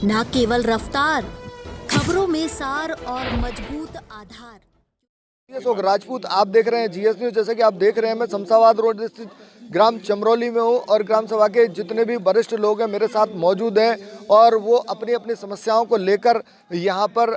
न केवल रफ्तार, खबरों में सार और मजबूत आधार। राजपूत आप देख रहे हैं जीएस न्यूज। जैसे कि आप देख रहे हैं मैं शमशाबाद रोड स्थित ग्राम चमरौली में हूं और ग्राम सभा के जितने भी वरिष्ठ लोग हैं मेरे साथ मौजूद हैं और वो अपनी अपनी समस्याओं को लेकर यहां पर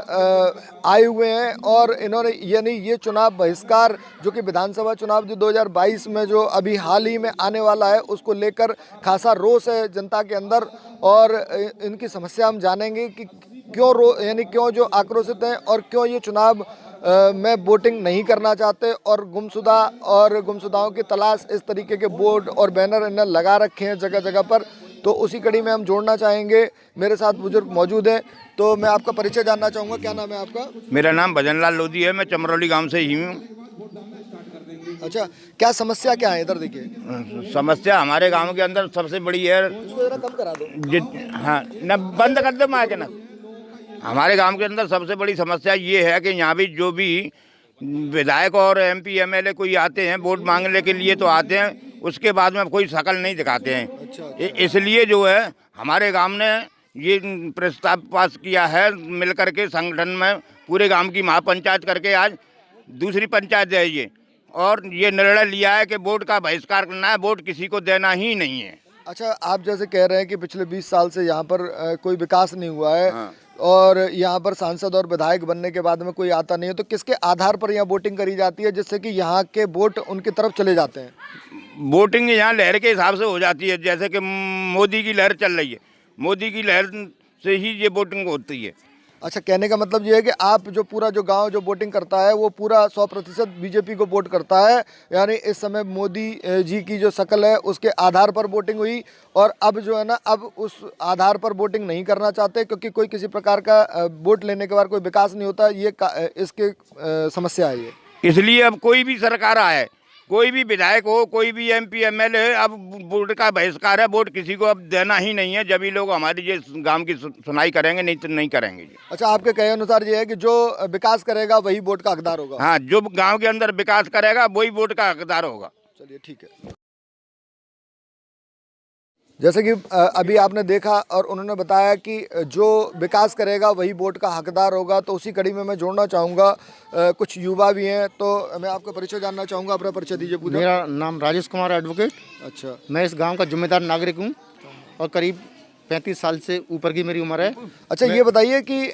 आए हुए हैं। और इन्होंने यानी ये चुनाव बहिष्कार जो कि विधानसभा चुनाव जो 2022 में जो अभी हाल ही में आने वाला है उसको लेकर खासा रोष है जनता के अंदर। और इनकी समस्या हम जानेंगे कि क्यों जो आक्रोशित हैं और क्यों ये चुनाव में वोटिंग नहीं करना चाहते और गुमशुदाओं की तलाश इस तरीके के बोर्ड और बैनर इन्हें लगा रखे हैं जगह जगह पर। तो उसी कड़ी में हम जोड़ना चाहेंगे। मेरे साथ बुजुर्ग मौजूद हैं तो मैं आपका परिचय जानना चाहूँगा। क्या नाम है आपका? मेरा नाम भजनलाल लोधी है। मैं चमरौली गांव से ही हूँ। अच्छा, क्या समस्या क्या है? इधर देखिए, समस्या हमारे गांव के अंदर सबसे बड़ी है। इसको जरा कम करा दो। हाँ न, बंद कर दो माँ के ना। हमारे गांव के अंदर सबसे बड़ी समस्या ये है कि यहाँ भी जो भी विधायक और एमपी एमएलए कोई आते हैं वोट मांगने के लिए तो आते हैं, उसके बाद में कोई शकल नहीं दिखाते हैं। अच्छा। इसलिए जो है हमारे गांव ने ये प्रस्ताव पास किया है मिल करके संगठन में पूरे गांव की महापंचायत करके आज दूसरी पंचायत है ये, और ये निर्णय लिया है कि वोट का बहिष्कार करना है, वोट किसी को देना ही नहीं है। अच्छा, आप जैसे कह रहे हैं कि पिछले 20 साल से यहाँ पर कोई विकास नहीं हुआ है। हाँ। और यहाँ पर सांसद और विधायक बनने के बाद में कोई आता नहीं है, तो किसके आधार पर यहाँ वोटिंग करी जाती है जिससे कि यहाँ के वोट उनकी तरफ चले जाते हैं? वोटिंग यहाँ लहर के हिसाब से हो जाती है। जैसे कि मोदी की लहर चल रही है, मोदी की लहर से ही ये वोटिंग होती है। अच्छा, कहने का मतलब ये है कि आप जो पूरा जो गांव जो वोटिंग करता है वो पूरा 100% बीजेपी को वोट करता है। यानी इस समय मोदी जी की जो शक्ल है उसके आधार पर वोटिंग हुई और अब जो है ना अब उस आधार पर वोटिंग नहीं करना चाहते क्योंकि कोई किसी प्रकार का वोट लेने के बाद कोई विकास नहीं होता। ये इसके समस्या है ये। इसलिए अब कोई भी सरकार आए, कोई भी विधायक हो, कोई भी एमपी एमएलए, अब वोट का बहिष्कार है। वोट किसी को अब देना ही नहीं है। जब भी लोग हमारी ये गांव की सुनाई करेंगे, नहीं तो नहीं करेंगे जी। अच्छा, आपके कहे अनुसार ये है कि जो विकास करेगा वही वोट का हकदार होगा? हाँ, जो गांव के अंदर विकास करेगा वही वोट का हकदार होगा। चलिए ठीक है। जैसे कि अभी आपने देखा और उन्होंने बताया कि जो विकास करेगा वही वोट का हकदार होगा। तो उसी कड़ी में मैं जोड़ना चाहूँगा, कुछ युवा भी हैं तो मैं आपका परिचय जानना चाहूँगा। अपना परिचय दीजिए पूरा। मेरा नाम राजेश कुमार एडवोकेट। अच्छा। मैं इस गांव का जिम्मेदार नागरिक हूं और करीब 35 साल से ऊपर की मेरी उम्र है। अच्छा, ये बताइए कि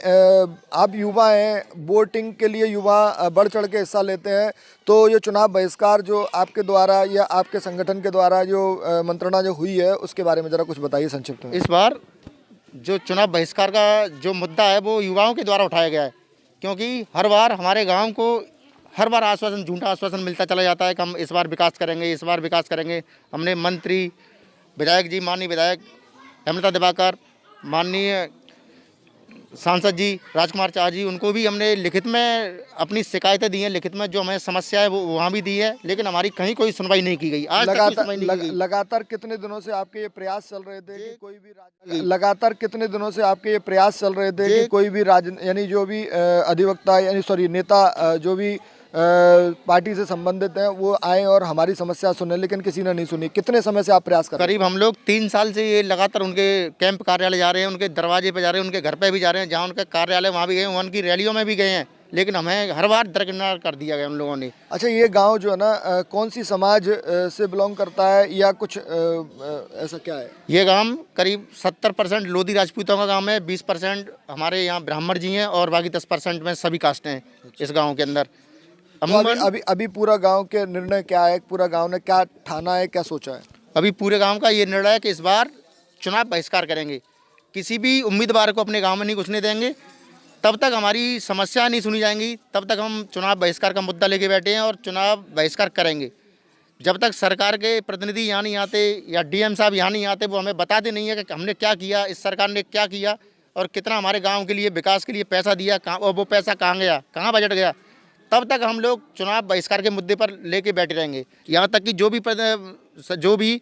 आप युवा हैं, वोटिंग के लिए युवा बढ़ चढ़ के हिस्सा लेते हैं, तो ये चुनाव बहिष्कार जो आपके द्वारा या आपके संगठन के द्वारा जो मंत्रणा जो हुई है उसके बारे में ज़रा कुछ बताइए संक्षिप्त में। इस बार जो चुनाव बहिष्कार का जो मुद्दा है वो युवाओं के द्वारा उठाया गया है, क्योंकि हर बार हमारे गाँव को हर बार आश्वासन, झूठा आश्वासन मिलता चला जाता है कि हम इस बार विकास करेंगे, इस बार विकास करेंगे। हमने मंत्री, विधायक जी, माननीय विधायक हेमलता दिवाकर, माननीय सांसद जी राजकुमार चाह जी, उनको भी हमने लिखित में अपनी शिकायतें दी हैं। लिखित में जो हमें समस्या है वो वहाँ भी दी है, लेकिन हमारी कहीं कोई सुनवाई नहीं की गई। आज तक कोई सुनवाई नहीं की गई। लगातार कितने दिनों से आपके ये प्रयास चल रहे थे कि कोई भी लगातार कितने दिनों से आपके ये प्रयास चल रहे थे कि कोई भी यानी जो भी अधिवक्ता यानी सॉरी नेता जो भी पार्टी से संबंधित हैं वो आए और हमारी समस्या सुने, लेकिन किसी ने नहीं सुनी? कितने समय से आप प्रयास कर रहे हैं? करीब हम लोग 3 साल से ये लगातार उनके कैंप कार्यालय जा रहे हैं, उनके दरवाजे पे जा रहे हैं, उनके घर पे भी जा रहे हैं, जहाँ उनका कार्यालय वहाँ भी गए हैं, उनकी रैलियों में भी गए हैं, लेकिन हमें हर बार दरकिनार कर दिया गया उन लोगों ने। अच्छा, ये गांव जो है ना कौन सी समाज से बिलोंग करता है या कुछ ऐसा क्या है? ये गांव करीब 70% लोधी राजपूतों का गांव है, 20% हमारे यहाँ ब्राह्मण जी हैं और बाकी 10% में सभी कास्ट हैं इस गाँव के अंदर। तो अभी पूरा गांव के निर्णय क्या है? पूरा गांव ने क्या ठाना है, क्या सोचा है? अभी पूरे गांव का ये निर्णय है कि इस बार चुनाव बहिष्कार करेंगे, किसी भी उम्मीदवार को अपने गांव में नहीं घुसने देंगे। तब तक हमारी समस्या नहीं सुनी जाएंगी, तब तक हम चुनाव बहिष्कार का मुद्दा लेके बैठे हैं और चुनाव बहिष्कार करेंगे। जब तक सरकार के प्रतिनिधि यहाँ नहीं आते या डीएम साहब यहाँ नहीं आते, वो हमें बताते नहीं है कि हमने क्या किया, इस सरकार ने क्या किया और कितना हमारे गाँव के लिए विकास के लिए पैसा दिया, कहाँ और वो पैसा कहाँ गया, कहाँ बजट गया, तब तक हम लोग चुनाव बहिष्कार के मुद्दे पर लेके बैठे रहेंगे। यहाँ तक कि जो भी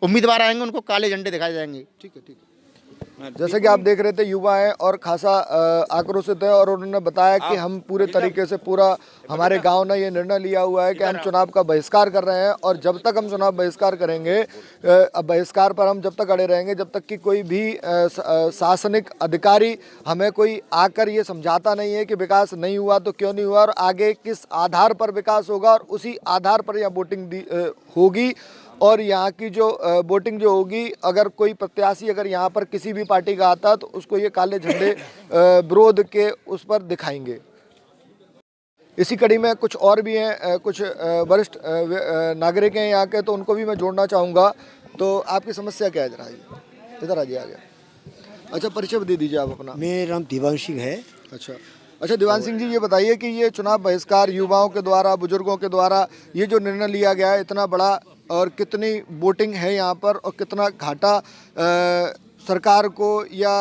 उम्मीदवार आएंगे उनको काले झंडे दिखाए जाएंगे। ठीक है, ठीक है। जैसे कि आप देख रहे थे, युवा हैं और खासा आक्रोशित है और उन्होंने बताया कि हम पूरे तरीके से पूरा हमारे गांव ने ये निर्णय लिया हुआ है कि हम चुनाव का बहिष्कार कर रहे हैं और जब तक हम चुनाव बहिष्कार करेंगे, बहिष्कार पर हम जब तक अड़े रहेंगे जब तक कि कोई भी शासनिक अधिकारी हमें कोई आकर ये समझाता नहीं है कि विकास नहीं हुआ तो क्यों नहीं हुआ और आगे किस आधार पर विकास होगा और उसी आधार पर यह वोटिंग होगी। और यहाँ की जो वोटिंग जो होगी, अगर कोई प्रत्याशी अगर यहाँ पर किसी भी पार्टी का आता तो उसको ये काले झंडे विरोध के उस पर दिखाएंगे। इसी कड़ी में कुछ और भी हैं, कुछ वरिष्ठ नागरिक हैं यहाँ के, तो उनको भी मैं जोड़ना चाहूँगा। तो आपकी समस्या क्या है, जरा इधर आ जाइए। अच्छा, परिचय दे दीजिए आप अपना। मेरा नाम दीवान सिंह है। अच्छा दीवान सिंह जी, ये बताइए कि ये चुनाव बहिष्कार युवाओं के द्वारा, बुजुर्गों के द्वारा ये जो निर्णय लिया गया है इतना बड़ा, और कितनी वोटिंग है यहाँ पर और कितना घाटा सरकार को या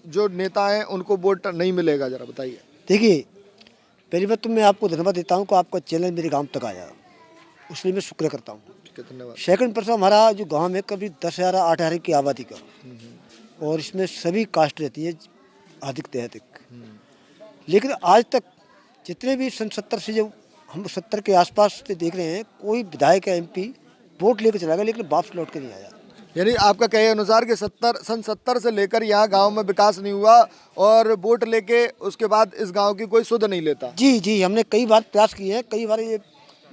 जो नेता हैं उनको वोट नहीं मिलेगा, जरा बताइए। देखिए, पहली बात तो मैं आपको धन्यवाद देता हूँ कि आपका चैनल मेरे गांव तक आया, उसलिए मैं शुक्र करता हूँ। धन्यवाद। सेकंड प्रश्न, हमारा जो गांव में कभी 10,000 8,000 की आबादी का, और इसमें सभी कास्ट रहती है अधिक से अधिक। लेकिन आज तक जितने भी सन 70 से, जो हम 70 के आसपास से देख रहे हैं, कोई विधायक या MP वोट लेकर चला गया लेकिन वापस लौट के नहीं आया। यानी आपका कहे अनुसार कि सन 70 से लेकर यहाँ गांव में विकास नहीं हुआ और वोट लेके उसके बाद इस गांव की कोई सुध नहीं लेता। जी, हमने कई बार प्रयास किए हैं, कई बार ये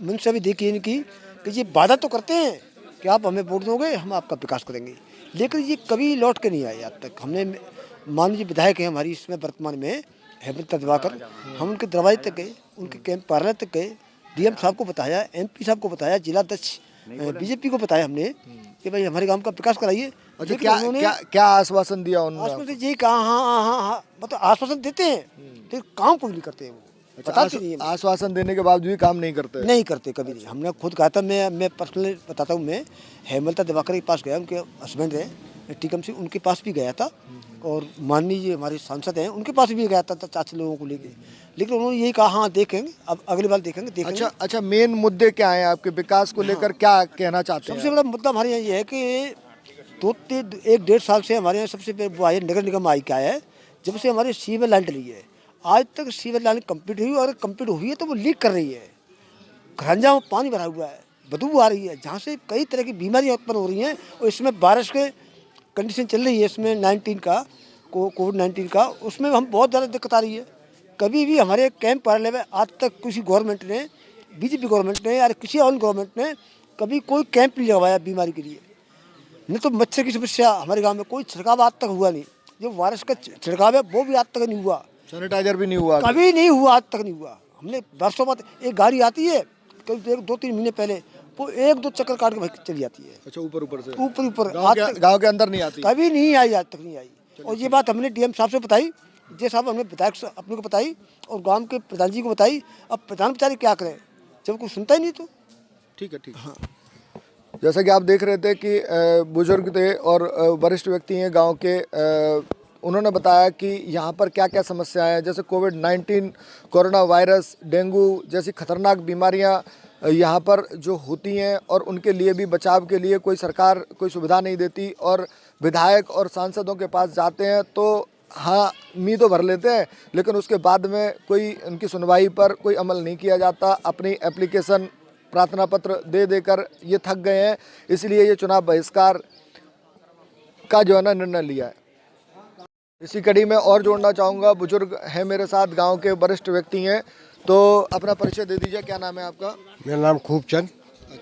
मंशा भी देखी है इनकी कि ये वादा तो करते हैं कि आप हमें वोट दोगे, हम आपका विकास करेंगे, लेकिन ये कभी लौट के नहीं आए आज तक। हमने, मान लीजिए विधायक हैं हमारी इसमें वर्तमान में हेमंत दिवाकर, हम उनके दरवाजे तक गए, उनके कैंप कार्यालय तक गए, DM साहब को बताया, MP साहब को बताया, जिला अध्यक्ष BJP को बताया हमने कि भाई हमारे गांव का विकास कराइए। अच्छा, क्या आश्वासन दिया उन्होंने? आश्वासन यही कहा, हाँ, मतलब आश्वासन देते हैं लेकिन काम कोई नहीं करते हैं वो। बताते नहीं, आश्वासन देने के बावजूद भी काम नहीं करते कभी नहीं। हमने खुद कहा था, मैं पर्सनली बताता हूँ, मैं हेमंत दिवाकर के पास गया, उनके हस्बैंड है टीकम सिंह, उनके पास भी गया था, और माननीय हमारे सांसद हैं उनके पास भी गया था चाचा लोगों को लेके, लेकिन उन्होंने यही कहा हाँ देखेंगे, अब अगली बार देखेंगे। अच्छा, मेन मुद्दे क्या हैं आपके विकास को लेकर? क्या कहना चाहते हैं? सबसे बड़ा मुद्दा हमारे यहाँ ये है कि 1-1.5 साल से हमारे यहाँ सबसे पहले वो आए, नगर निगम आई क्या है, जब से हमारे सीवर लाइन डली है, आज तक सीवर लाइन कंप्लीट हुई, और कंप्लीट हुई है तो वो लीक कर रही है, घरंजा में पानी भरा हुआ है, बदबू आ रही है, जहाँ से कई तरह की बीमारियाँ उत्पन्न हो रही हैं। और इसमें बारिश के कंडीशन चल रही है, इसमें कोविड-19 का, उसमें हम बहुत ज़्यादा दिक्कत आ रही है। कभी भी हमारे कैंप कार्यालय में आज तक किसी गवर्नमेंट ने, BJP गवर्नमेंट ने या किसी और गवर्नमेंट ने कभी कोई कैंप नहीं लगवाया बीमारी के लिए। नहीं तो मच्छर की समस्या हमारे गांव में कोई छिड़काव आज तक हुआ नहीं, जो वायरस का छिड़काव है वो भी आज तक नहीं हुआ, सैनिटाइजर भी नहीं हुआ, कभी नहीं हुआ, आज तक नहीं हुआ। हमने वर्षों बाद, एक गाड़ी आती है कभी 2-3 महीने पहले, वो 1-2 चक्कर काट के चली जाती है। अच्छा, ऊपर से गाँव के अंदर नहीं आती, कभी नहीं आई, आज तक नहीं आई। और ये बात हमने DM साहब से बताई, जे साहब हमने विधायक अपने को बताई, और गांव के प्रधान जी को बताई। अब प्रधान बेचारे क्या करें जब कोई सुनता ही नहीं तो। ठीक है। हाँ, जैसा कि आप देख रहे थे कि बुजुर्ग थे और वरिष्ठ व्यक्ति हैं गांव के, उन्होंने बताया कि यहाँ पर क्या क्या समस्याएं हैं, जैसे कोविड-19, कोरोना वायरस, डेंगू जैसी खतरनाक बीमारियाँ यहाँ पर जो होती हैं, और उनके लिए भी बचाव के लिए कोई सरकार कोई सुविधा नहीं देती, और विधायक और सांसदों के पास जाते हैं तो हाँ मी तो भर लेते हैं, लेकिन उसके बाद में कोई उनकी सुनवाई पर कोई अमल नहीं किया जाता। अपनी एप्लीकेशन, प्रार्थना पत्र दे देकर ये थक गए हैं, इसलिए ये चुनाव बहिष्कार का जो है ना निर्णय लिया है। इसी कड़ी में और जोड़ना चाहूँगा, बुजुर्ग हैं मेरे साथ, गांव के वरिष्ठ व्यक्ति हैं, तो अपना परिचय दे दीजिए। क्या नाम है आपका? मेरा नाम खूबचंद,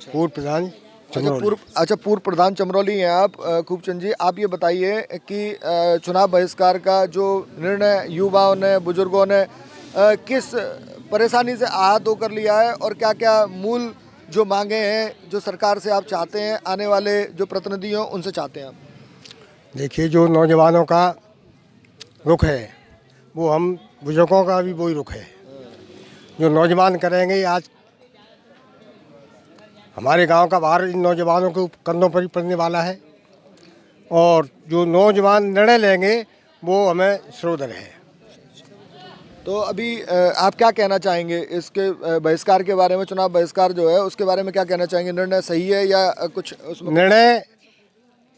पूर्व प्रधान चमरौली। पूर्व प्रधान चमरौली हैं आप। खूबचंद जी, आप ये बताइए कि चुनाव बहिष्कार का जो निर्णय युवाओं ने, बुजुर्गों ने किस परेशानी से आहत होकर लिया है, और क्या क्या मूल जो मांगे हैं जो सरकार से आप चाहते हैं, आने वाले जो प्रतिनिधि हों उनसे चाहते हैं आप? देखिए, जो नौजवानों का रुख है वो हम बुजुर्गों का भी वही रुख है। जो नौजवान करेंगे, आज हमारे गांव का भार इन नौजवानों के कंधों पर ही पड़ने वाला है, और जो नौजवान निर्णय लेंगे वो हमें श्रोधर है। तो अभी आप क्या कहना चाहेंगे इसके बहिष्कार के बारे में? चुनाव बहिष्कार जो है उसके बारे में क्या कहना चाहेंगे? निर्णय सही है या कुछ उसमें? निर्णय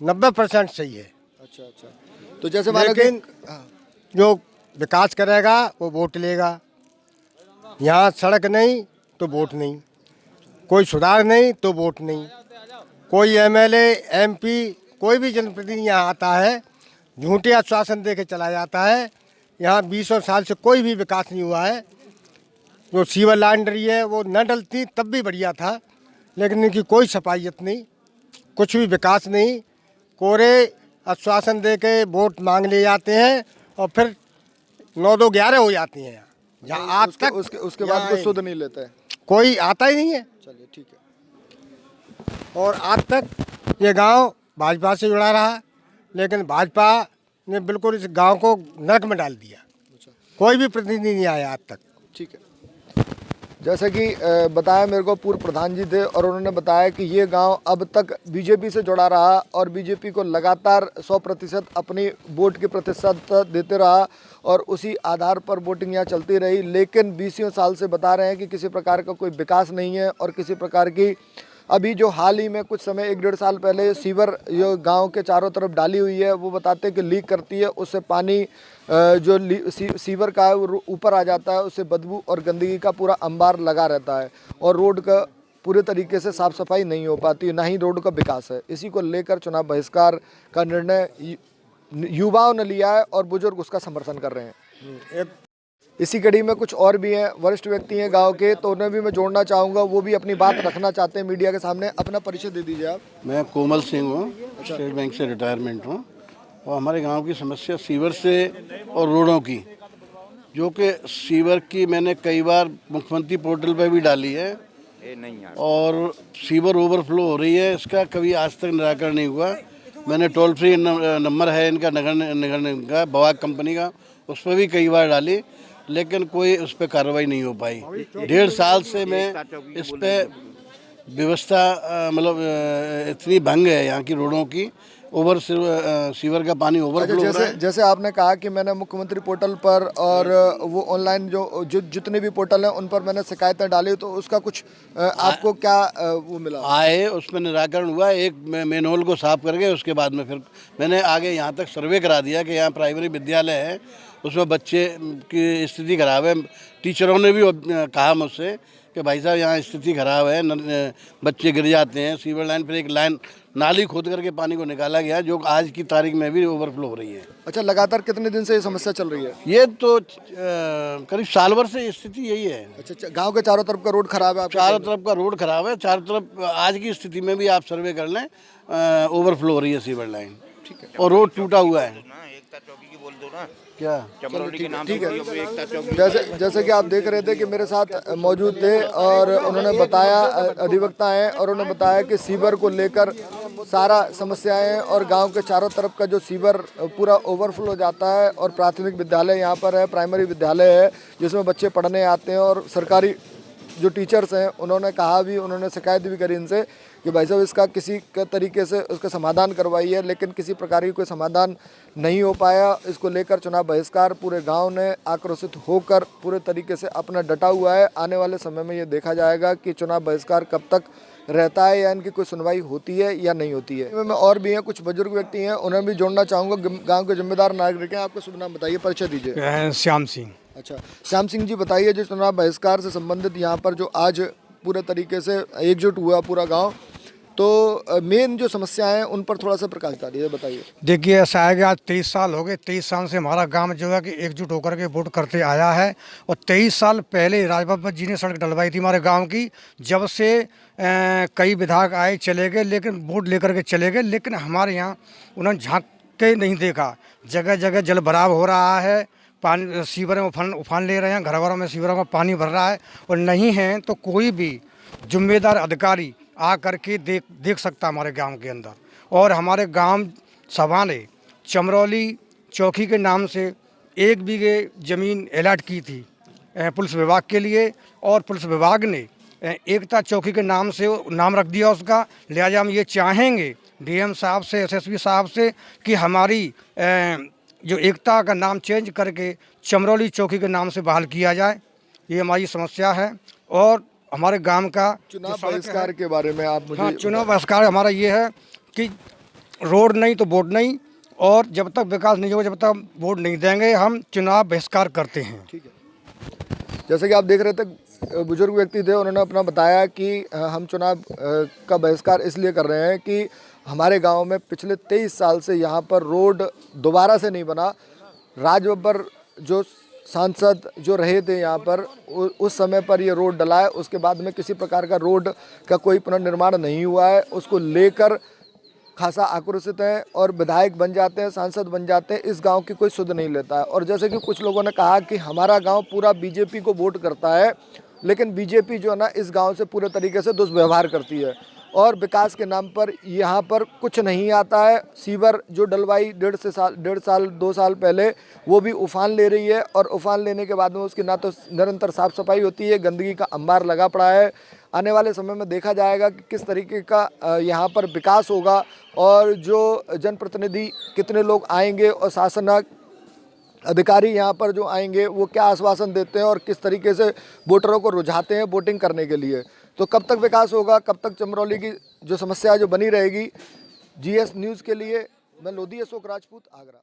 90% सही है। अच्छा। तो जैसे मानो कि लेकिन जो विकास करेगा वो वोट लेगा। यहाँ सड़क नहीं तो वोट नहीं, कोई सुधार नहीं तो वोट नहीं। कोई एमएलए एमपी कोई भी जनप्रतिनिधि यहाँ आता है, झूठे आश्वासन दे के चला जाता है। यहाँ 20 साल से कोई भी विकास नहीं हुआ है। जो सीवर लाइन रही है वो न डलती तब भी बढ़िया था, लेकिन इनकी कोई सफाइयत नहीं, कुछ भी विकास नहीं। कोरे आश्वासन दे के वोट मांग ले जाते हैं और फिर 9-2-11 हो जाती हैं। यहाँ आज तक उसके बाद कुछ सुध नहीं लेता है, कोई आता ही नहीं है। चलिए ठीक है। और आज तक ये गांव भाजपा से जुड़ा रहा, लेकिन भाजपा ने बिल्कुल इस गांव को नरक में डाल दिया। कोई भी प्रतिनिधि नहीं आया आज तक। ठीक है। जैसे कि बताया मेरे को पूर्व प्रधान जी थे और उन्होंने बताया कि ये गांव अब तक बीजेपी से जुड़ा रहा और बीजेपी को लगातार 100% अपनी वोट की प्रतिशत देते रहा और उसी आधार पर वोटिंग यहाँ चलती रही। लेकिन 20 साल से बता रहे हैं कि किसी प्रकार का कोई विकास नहीं है और किसी प्रकार की अभी जो हाल ही में कुछ समय 1-1.5 साल पहले सीवर जो गांव के चारों तरफ डाली हुई है वो बताते हैं कि लीक करती है, उससे पानी जो सीवर का है वो ऊपर आ जाता है, उससे बदबू और गंदगी का पूरा अंबार लगा रहता है और रोड का पूरे तरीके से साफ सफाई नहीं हो पाती, ना ही रोड का विकास है। इसी को लेकर चुनाव बहिष्कार का निर्णय युवाओं ने लिया है और बुजुर्ग उसका समर्थन कर रहे हैं। इसी कड़ी में कुछ और भी हैं, वरिष्ठ व्यक्ति हैं गांव के, तो उन्हें भी मैं जोड़ना चाहूँगा, वो भी अपनी बात रखना चाहते हैं मीडिया के सामने। अपना परिचय दे दीजिए आप। मैं कोमल सिंह हूँ, स्टेट बैंक से रिटायरमेंट हूँ और हमारे गांव की समस्या सीवर से और रोडों की, जो कि सीवर की मैंने कई बार मुख्यमंत्री पोर्टल पर भी डाली है और सीवर ओवरफ्लो हो रही है, इसका कभी आज तक निराकरण नहीं हुआ। मैंने टोल फ्री नंबर है इनका नगर निगम का, बवाक कंपनी का, उस पर भी कई बार डाली, लेकिन कोई उस पर कार्रवाई नहीं हो पाई। 1.5 साल से मैं इस पर व्यवस्था मतलब इतनी भंग है यहाँ की रोडों की, सीवर का पानी ओवरफ्लो हो रहा है। जैसे आपने कहा कि मैंने मुख्यमंत्री पोर्टल पर और वो ऑनलाइन जो जितने भी पोर्टल हैं उन पर मैंने शिकायतें डाली, तो उसका कुछ आपको क्या वो मिला? आए उसमें निराकरण हुआ, एक मैनहोल को साफ करके उसके बाद में फिर मैंने आगे यहाँ तक सर्वे करा दिया कि यहाँ प्राइमरी विद्यालय है, उसमें बच्चे की स्थिति खराब है। टीचरों ने भी कहा मुझसे कि भाई साहब यहाँ स्थिति खराब है, बच्चे गिर जाते हैं। सीवर लाइन पर एक लाइन नाली खोद करके पानी को निकाला गया, जो आज की तारीख में भी ओवरफ्लो हो रही है। अच्छा, लगातार कितने दिन से ये समस्या चल रही है? ये तो करीब साल भर से स्थिति यही है। अच्छा, गांव के चारों तरफ का रोड खराब है? चारों तरफ का रोड खराब है, चारों तरफ आज की स्थिति में भी आप सर्वे कर लें, ओवरफ्लो हो रही है सीवर लाइन। ठीक है। और रोड टूटा हुआ है। क्या ठीक है। जैसे कि आप देख रहे थे कि मेरे साथ मौजूद थे और उन्होंने बताया, अधिवक्ता हैं, और उन्होंने बताया कि सीवर को लेकर सारा समस्याएं और गांव के चारों तरफ का जो सीवर पूरा ओवरफ्लो हो जाता है और प्राथमिक विद्यालय यहाँ पर है, प्राइमरी विद्यालय है जिसमें बच्चे पढ़ने आते हैं और सरकारी जो टीचर्स हैं उन्होंने कहा भी, उन्होंने शिकायत भी करी इनसे कि भाई साहब इसका किसी के तरीके से उसका समाधान करवाइए, लेकिन किसी प्रकार की कोई समाधान नहीं हो पाया। इसको लेकर चुनाव बहिष्कार पूरे गांव ने आक्रोशित होकर पूरे तरीके से अपना डटा हुआ है। आने वाले समय में ये देखा जाएगा कि चुनाव बहिष्कार कब तक रहता है या इनकी कोई सुनवाई होती है या नहीं होती है। मैं और भी हैं, कुछ बुजुर्ग व्यक्ति हैं, उन्हें भी जोड़ना चाहूँगा। गाँव के जिम्मेदार नागरिक हैं। आपका शुभ नाम बताइए, परिचय दीजिए। श्याम सिंह। अच्छा, श्याम सिंह जी बताइए, जो चुनाव बहिष्कार से संबंधित यहाँ पर जो आज पूरे तरीके से एकजुट हुआ पूरा गांव, तो मेन जो समस्याएं हैं उन पर थोड़ा सा प्रकाश डालिए, बताइए। देखिए, ऐसा है कि आज 23 साल हो गए। 23 साल से हमारा गांव जो है कि एकजुट होकर के वोट करते आया है और 23 साल पहले राजबाबा जी ने सड़क डलवाई थी हमारे गांव की। जब से कई विधायक आए चले गए, लेकिन वोट लेकर के चले गए, लेकिन हमारे यहाँ उन्होंने झांक के नहीं देखा। जगह जगह जल भराव हो रहा है, पानी सीवर में उफान ले रहे हैं, घर घरों में सीवरों में पानी भर रहा है और नहीं है तो कोई भी जिम्मेदार अधिकारी आ करके देख सकता हमारे गांव के अंदर। और हमारे गांव सभा ने चमरौली चौकी के नाम से 1 बीघे ज़मीन अलॉट की थी पुलिस विभाग के लिए, और पुलिस विभाग ने एकता चौकी के नाम से नाम रख दिया उसका। लिहाजा हम ये चाहेंगे डीएम साहब से, एसएसपी साहब से कि हमारी जो एकता का नाम चेंज करके चमरौली चौकी के नाम से बहाल किया जाए। ये हमारी समस्या है। और हमारे गांव का चुनाव बहिष्कार के बारे में आप मुझे। हाँ, चुनाव बहिष्कार हमारा ये है कि रोड नहीं तो वोट नहीं, और जब तक विकास नहीं होगा, जब तक हम वोट नहीं देंगे, हम चुनाव बहिष्कार करते हैं। ठीक है, जैसे कि आप देख रहे थे, बुजुर्ग व्यक्ति थे, उन्होंने अपना बताया कि हम चुनाव का बहिष्कार इसलिए कर रहे हैं कि हमारे गांव में पिछले 23 साल से यहाँ पर रोड दोबारा से नहीं बना। राज बब्बर जो सांसद जो रहे थे यहाँ पर, उस समय पर ये रोड डला है, उसके बाद में किसी प्रकार का रोड का कोई पुनर्निर्माण नहीं हुआ है। उसको लेकर खासा आक्रोशित हैं और विधायक बन जाते हैं, सांसद बन जाते हैं, इस गांव की कोई सुध नहीं लेता है। और जैसे कि कुछ लोगों ने कहा कि हमारा गांव पूरा बीजेपी को वोट करता है, लेकिन बीजेपी जो है ना इस गांव से पूरे तरीके से दुष्व्यवहार करती है और विकास के नाम पर यहाँ पर कुछ नहीं आता है। सीवर जो डलवाई 2 साल पहले, वो भी उफान ले रही है और उफान लेने के बाद में उसकी ना तो निरंतर साफ सफाई होती है, गंदगी का अंबार लगा पड़ा है। आने वाले समय में देखा जाएगा कि किस तरीके का यहाँ पर विकास होगा और जो जनप्रतिनिधि कितने लोग आएंगे और शासनाक अधिकारी यहाँ पर जो आएंगे वो क्या आश्वासन देते हैं और किस तरीके से वोटरों को रुझाते हैं वोटिंग करने के लिए। तो कब तक विकास होगा, कब तक चमरौली की जो समस्या जो बनी रहेगी। GS न्यूज़ के लिए मैं लोधी अशोक राजपूत, आगरा।